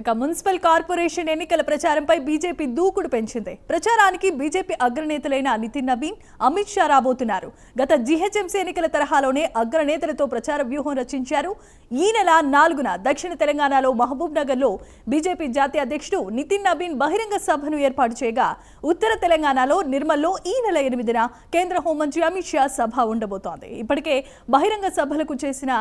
ఇక municipal corporation ఎన్నికల ప్రచారంపై BJP దూకుడు పెంచింది. ప్రచారానికి బీజేపీ అగ్రనేతలైన నితిన్ నబీన్, అమిత్ షా రాబోతున్నారు. గత జీహెచ్ఎంసీ ఎన్నికల తరహాలోనే అగ్రనేతలతో ప్రచార వ్యూహం రచించారు. ఈ నెల 4న దక్షిణ తెలంగాణలో మహబూబ్ నగర్లో బీజేపీ జాతీయ అధ్యక్షుడు నితిన్ నబీన్ బహిరంగ సభను ఏర్పాటు చేయగా, ఉత్తర తెలంగాణలో నిర్మల్లో ఈ నెల 8న కేంద్ర హోంమంత్రి అమిత్ షా సభ ఉండబోతోంది. ఇప్పటికే బహిరంగ సభలకు చేసిన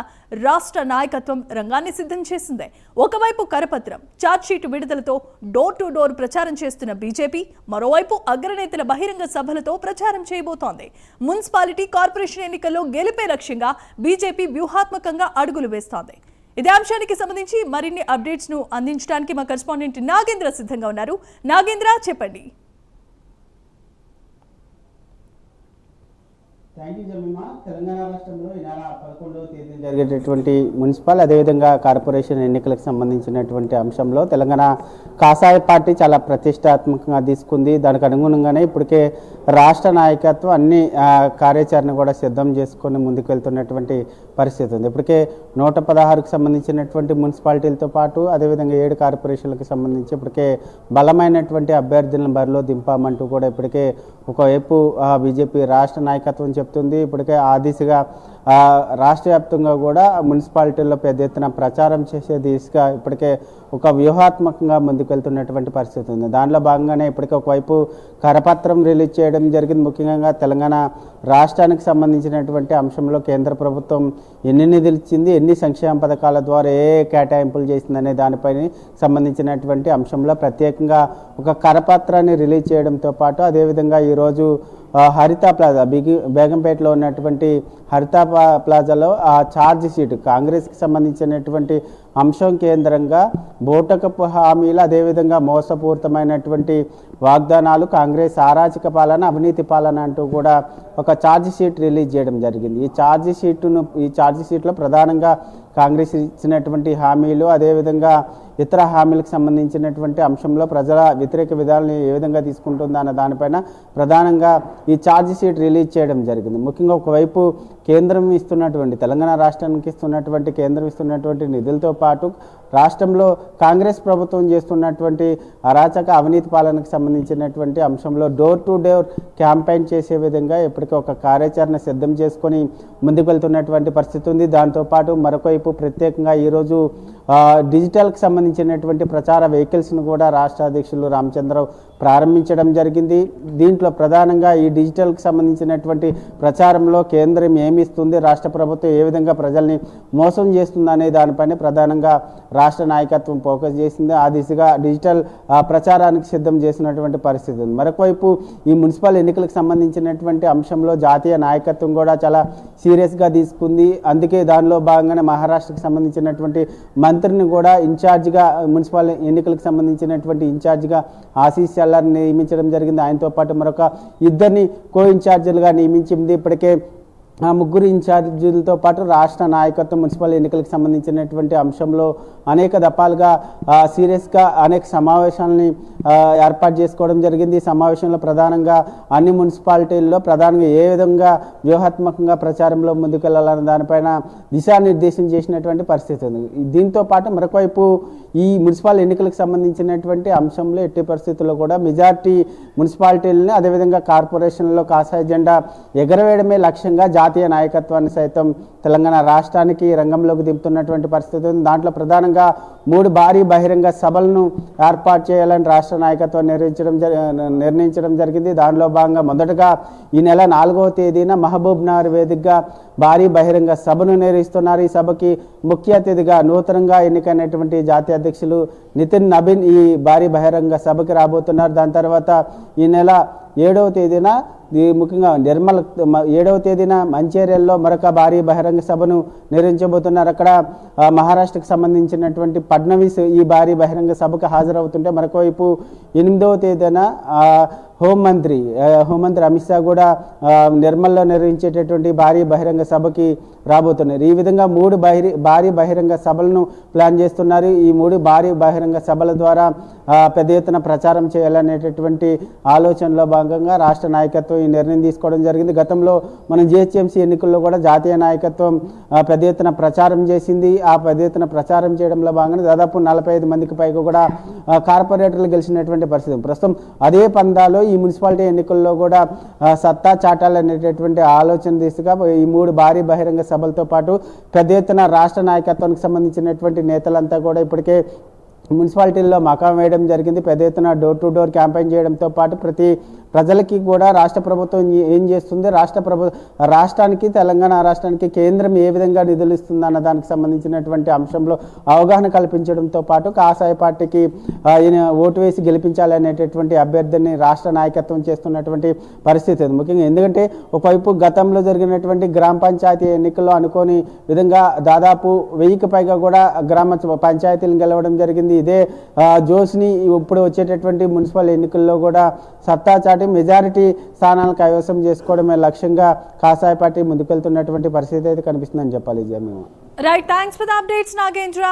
రాష్ట్ర నాయకత్వం రంగాన్ని సిద్ధం చేసింది. ఒకవైపు కరపత్రం, చార్జ్ షీట్ విడుదలతో డోర్ టు డోర్ ప్రచారం చేస్తున్న బీజేపీ మరోవైపు అగ్రనేతల బహిరంగ సభలతో ప్రచారం చేయబోతోంది. మున్సిపాలిటీ కార్పొరేషన్ ఎన్నికల్లో గెలిపే లక్ష్యంగా బీజేపీ వ్యూహాత్మకంగా అడుగులు వేస్తోంది. ఇదే అంశానికి సంబంధించి మరిన్ని అప్డేట్స్ ను అందించడానికి మా కరెస్పాండెంట్ నాగేంద్ర సిద్ధంగా ఉన్నారు. నాగేంద్ర, చెప్పండి. Thank you Jemimah. తెలంగాణ రాష్ట్రంలో ఈ నెల 11వ తేదీన జరిగేటటువంటి మున్సిపల్ అదేవిధంగా కార్పొరేషన్ ఎన్నికలకు సంబంధించినటువంటి అంశంలో తెలంగాణ కాషాయ పార్టీ చాలా ప్రతిష్టాత్మకంగా తీసుకుంది. దానికి అనుగుణంగానే ఇప్పటికే రాష్ట్ర నాయకత్వం అన్ని కార్యాచరణ కూడా సిద్ధం చేసుకొని ముందుకు వెళ్తున్నటువంటి పరిస్థితి ఉంది. ఇప్పటికే 116కు సంబంధించినటువంటి మున్సిపాలిటీలతో పాటు అదేవిధంగా 7 కార్పొరేషన్లకు సంబంధించి ఇప్పటికే బలమైనటువంటి అభ్యర్థులను బరిలో దింపామంటూ కూడా ఇప్పటికే ఒకవైపు బీజేపీ రాష్ట్ర నాయకత్వం చెప్తుంది. ఇప్పటికే ఆ దిశగా రాష్ట్ర వ్యాప్తంగా కూడా మున్సిపాలిటీల్లో పెద్ద ఎత్తున ప్రచారం చేసే దిశగా ఇప్పటికే ఒక వ్యూహాత్మకంగా ముందుకెళ్తున్నటువంటి పరిస్థితి ఉంది. దానిలో భాగంగానే ఇప్పటికే ఒకవైపు కరపత్రం రిలీజ్ చేయడం జరిగింది. ముఖ్యంగా తెలంగాణ రాష్ట్రానికి సంబంధించినటువంటి అంశంలో కేంద్ర ప్రభుత్వం ఎన్ని నిధులు ఇచ్చింది, ఎన్ని సంక్షేమ పథకాల ద్వారా ఏ కేటాయింపులు చేసిందనే దానిపై సంబంధించినటువంటి అంశంలో ప్రత్యేకంగా ఒక కరపత్రాన్ని రిలీజ్ చేయడంతో పాటు అదేవిధంగా ఈరోజు హరిత ప్లాజా బేగంపేటలో ఉన్నటువంటి హరిత ప్లాజాలో ఆ ఛార్జ్ షీట్ కాంగ్రెస్కి సంబంధించినటువంటి అంశం కేంద్రంగా బోటకపు హామీలు అదేవిధంగా మోసపూరితమైనటువంటి వాగ్దానాలు, కాంగ్రెస్ అరాచక పాలన, అవినీతి పాలన అంటూ కూడా ఒక ఛార్జ్ షీట్ రిలీజ్ చేయడం జరిగింది. ఈ ఛార్జ్ షీట్లో ప్రధానంగా కాంగ్రెస్ ఇచ్చినటువంటి హామీలు అదేవిధంగా ఇతర హామీలకు సంబంధించినటువంటి అంశంలో ప్రజల వ్యతిరేక విధానాలను ఏ విధంగా తీసుకుంటుందా అన్న దానిపైన ప్రధానంగా ఈ ఛార్జ్ షీట్ రిలీజ్ చేయడం జరిగింది. ముఖ్యంగా ఒకవైపు కేంద్రం ఇస్తున్నటువంటి తెలంగాణ రాష్ట్రానికి కేంద్రం ఇస్తున్నటువంటి నిధులతో పాటు రాష్ట్రంలో కాంగ్రెస్ ప్రభుత్వం చేస్తున్నటువంటి అరాచక అవినీతి పాలనకు సంబంధించినటువంటి అంశంలో డోర్ టు డోర్ క్యాంపెయిన్ చేసే విధంగా ఇప్పటికే ఒక కార్యాచరణ సిద్ధం చేసుకొని ముందుకు వెళ్తున్నటువంటి పరిస్థితి ఉంది. దాంతోపాటు మరొక వైపు ప్రత్యేకంగా ఈరోజు డిజిటల్కి సంబంధించినటువంటి ప్రచార వెహికల్స్ను కూడా రాష్ట్ర అధ్యక్షులు రామచంద్రరావు ప్రారంభించడం జరిగింది. దీంట్లో ప్రధానంగా ఈ డిజిటల్కి సంబంధించినటువంటి ప్రచారంలో కేంద్రం ఏమి ఇస్తుంది, రాష్ట్ర ప్రభుత్వం ఏ విధంగా ప్రజల్ని మోసం చేస్తుంది అనే దానిపైన ప్రధానంగా రాష్ట్ర నాయకత్వం ఫోకస్ చేసింది. ఆ దిశగా డిజిటల్ ప్రచారానికి సిద్ధం చేసినటువంటి పరిస్థితి ఉంది. మరొకవైపు ఈ మున్సిపల్ ఎన్నికలకు సంబంధించినటువంటి అంశంలో జాతీయ నాయకత్వం కూడా చాలా సీరియస్గా తీసుకుంది. అందుకే దానిలో భాగంగానే మహారాష్ట్రకు సంబంధించినటువంటి మంత్రిని కూడా ఇన్ఛార్జిగా మున్సిపల్ ఎన్నికలకు సంబంధించినటువంటి ఇన్ఛార్జిగా ఆశీష్ చల్లార్ని నియమించడం జరిగింది. ఆయనతో పాటు మరొక 2 కో ఇన్ఛార్జీలుగా నియమించింది. ఇప్పటికే ఆ 3 ఇన్ఛార్జీలతో పాటు రాష్ట్ర నాయకత్వం మున్సిపల్ ఎన్నికలకు సంబంధించినటువంటి అంశంలో అనేక దఫాలుగా సీరియస్గా అనేక సమావేశాలని ఏర్పాటు చేసుకోవడం జరిగింది. ఈ సమావేశంలో ప్రధానంగా అన్ని మున్సిపాలిటీల్లో ప్రధానంగా ఏ విధంగా వ్యూహాత్మకంగా ప్రచారంలో ముందుకెళ్లాలన్న దానిపైన దిశానిర్దేశం చేసినటువంటి పరిస్థితి ఉంది. దీంతో పాటు మరొకవైపు ఈ మున్సిపల్ ఎన్నికలకు సంబంధించినటువంటి అంశంలో ఎట్టి పరిస్థితుల్లో కూడా మెజార్టీ మున్సిపాలిటీలని అదేవిధంగా కార్పొరేషన్లో కాషాయ జెండా ఎగరవేయడమే లక్ష్యంగా జాతీయ నాయకత్వాన్ని సైతం తెలంగాణ రాష్ట్రానికి రంగంలోకి దింపుతున్నటువంటి పరిస్థితి ఉంది. దాంట్లో ప్రధానంగా 3 భారీ బహిరంగ సభలను ఏర్పాటు చేయాలని రాష్ట్ర నాయకత్వం నిర్ణయించడం జరిగింది. దానిలో భాగంగా మొదటగా ఈ నెల 4వ తేదీన మహబూబ్ నగర్ వేదికగా భారీ బహిరంగ సభను నిర్వహిస్తున్నారు. ఈ సభకి ముఖ్య అతిథిగా నూతనంగా ఎన్నికైనటువంటి జాతీయ అధ్యక్షులు నితిన్ నబీన్ ఈ భారీ బహిరంగ సభకి రాబోతున్నారు. దాని తర్వాత ఈ నెల 7వ తేదీన ముఖ్యంగా 7వ తేదీన మంచిర్యాలలో మరొక భారీ బహిరంగ సభను నిర్వహించబోతున్నారు. అక్కడ మహారాష్ట్రకు సంబంధించినటువంటి ఫడ్నవీస్ ఈ భారీ బహిరంగ సభకు హాజరవుతుంటే మరొకవైపు 8వ తేదీన హోంమంత్రి అమిత్ షా కూడా నిర్మల్లో నిర్వహించేటటువంటి భారీ బహిరంగ సభకి రాబోతున్నారు. ఈ విధంగా 3 భారీ బహిరంగ సభలను ప్లాన్ చేస్తున్నారు. ఈ 3 భారీ బహిరంగ సభల ద్వారా పెద్ద ఎత్తున ప్రచారం చేయాలనేటటువంటి ఆలోచనలో భాగంగా రాష్ట్ర నాయకత్వం ఈ నిర్ణయం తీసుకోవడం జరిగింది. గతంలో మనం జిహెచ్ఎంసీ ఎన్నికల్లో కూడా జాతీయ నాయకత్వం పెద్ద ఎత్తున ప్రచారం చేసింది. ఆ పెద్ద ఎత్తున ప్రచారం చేయడంలో భాగంగా దాదాపు 45 మందికి పైగా కూడా కార్పొరేటర్లు గెలిచినటువంటి పరిస్థితి. ప్రస్తుతం అదే పందాలో ఈ మున్సిపాలిటీ ఎన్నికల్లో కూడా సత్తా చాటాలనేటటువంటి ఆలోచన దిశగా ఈ 3 భారీ బహిరంగ సభలతో పాటు పెద్ద ఎత్తున రాష్ట్ర నాయకత్వానికి సంబంధించినటువంటి నేతలంతా కూడా ఇప్పటికే మున్సిపాలిటీల్లో మకాం వేయడం జరిగింది. పెద్ద ఎత్తున డోర్ టు డోర్ క్యాంపెయిన్ చేయడంతో పాటు ప్రతి ప్రజలకి కూడా రాష్ట్ర ప్రభుత్వం ఏం చేస్తుంది, రాష్ట్రానికి తెలంగాణ రాష్ట్రానికి కేంద్రం ఏ విధంగా నిధులు ఇస్తుంది అన్న దానికి సంబంధించినటువంటి అంశంలో అవగాహన కల్పించడంతో పాటు కాసాయ పార్టీకి ఓటు వేసి గెలిపించాలనేటటువంటి అభ్యర్థిని రాష్ట్ర నాయకత్వం చేస్తున్నటువంటి పరిస్థితి. ముఖ్యంగా ఎందుకంటే ఒకవైపు గతంలో జరిగినటువంటి గ్రామ పంచాయతీ ఎన్నికల్లో అనుకోని విధంగా దాదాపు 1000కి పైగా కూడా గ్రామ పంచాయతీలను గెలవడం జరిగింది. ఇదే జోష్ని ఇప్పుడు వచ్చేటటువంటి మున్సిపల్ ఎన్నికల్లో కూడా సత్తా చాటి మెజారిటీ స్థానాలను కైవసం చేసుకోవడమే లక్ష్యంగా కాసాయ పార్టీ ముందుకెళ్తున్నటువంటి పరిస్థితి అయితే కనిపిస్తుందని చెప్పాలి. Right, thanks for the updates Nagendra.